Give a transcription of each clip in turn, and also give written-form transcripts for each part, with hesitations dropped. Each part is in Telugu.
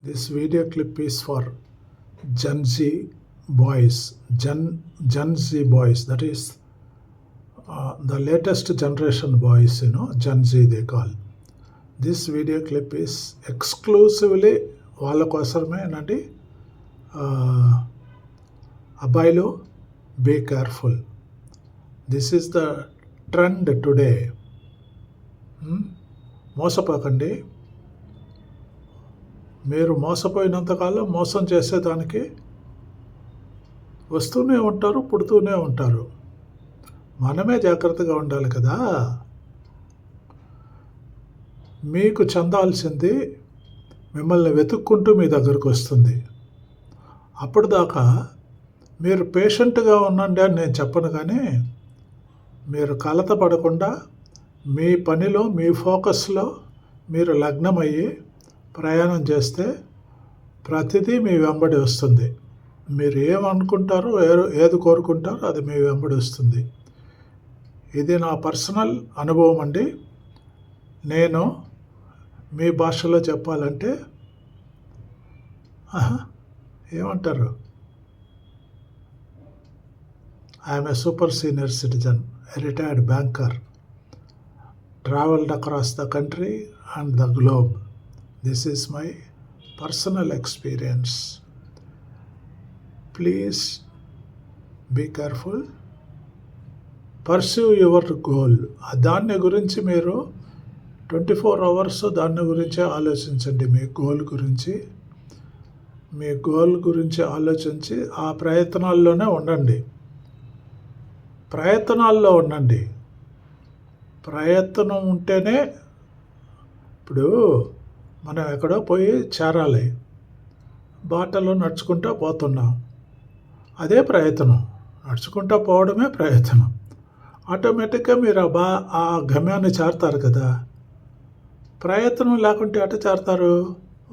This video clip is for Gen Z boys, Gen Z boys. That is the latest generation boys. Gen Z they call. This video clip is exclusively వాళ్ళ కోసమేనండి. అబ్బాయిలు be careful. This is the trend today. మోసపోకండి. మీరు మోసపోయినంతకాలం మోసం చేసేదానికి వస్తూనే ఉంటారు, పుడుతూనే ఉంటారు. మనమే జాగ్రత్తగా ఉండాలి కదా. మీకు చెందాల్సింది మిమ్మల్ని వెతుక్కుంటూ మీ దగ్గరకు వస్తుంది. అప్పటిదాకా మీరు పేషెంట్గా ఉండండి అని నేను చెప్పను, కానీ మీరు కలత పడకుండా మీ పనిలో మీ ఫోకస్లో మీరు లగ్నమయ్యి ప్రయాణం చేస్తే ప్రతిదీ మీ వెంబడి వస్తుంది. మీరు ఏమనుకుంటారో ఏది కోరుకుంటారో అది మీ వెంబడి వస్తుంది. ఇది నా పర్సనల్ అనుభవం అండి. నేను మీ భాషలో చెప్పాలంటే ఏమంటారు, I'm a super senior citizen, retired banker, traveled across the country and the globe. This is my personal experience. Please be careful. Pursue your goal. దాన్ని గురించి మీరు 24 hours దాన్ని గురించే ఆలోచించండి. మీ గోల్ గురించి ఆలోచించి ఆ ప్రయత్నాల్లోనే ఉండండి. ప్రయత్నం ఉంటేనే, ఇప్పుడు మనం ఎక్కడో పోయి చేరాలి, బాటలో నడుచుకుంటూ పోతున్నాం, అదే ప్రయత్నం. నడుచుకుంటూ పోవడమే ప్రయత్నం. ఆటోమేటిక్గా మీరు ఆ గమ్యాన్ని చేరతారు కదా. ప్రయత్నం లేకుంటే అటు చేరతారు.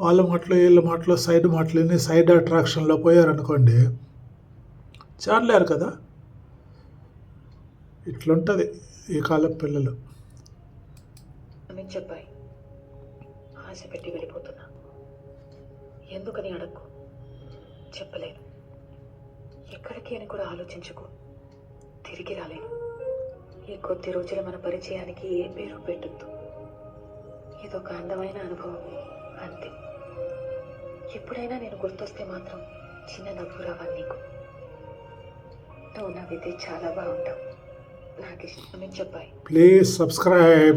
వాళ్ళ మాటలు వీళ్ళ మాటలు సైడ్ మాటలు విని సైడ్ అట్రాక్షన్లో పోయారనుకోండి, చేరలేరు కదా. ఇట్లుంటుంది ఈ కాలం పిల్లలు. చెప్పాయి, ఆశ పెట్టి వెళ్ళిపోతున్నా. ఎందుకని అడక్కు, చెప్పలేను. ఎక్కడికి అని కూడా ఆలోచించుకు, తిరిగి రాలేను. ఈ కొద్ది రోజుల మన పరిచయానికి ఏ పేరు పెట్టద్దు. ఇదొక అందమైన అనుభవం అంతే. ఎప్పుడైనా నేను గుర్తొస్తే మాత్రం చిన్న నవ్వు రావాలి నీకు. నువ్వు నవ్వితే చాలా బాగుంటావు. నాకు ఇష్టం చెప్పాయి. Please subscribe.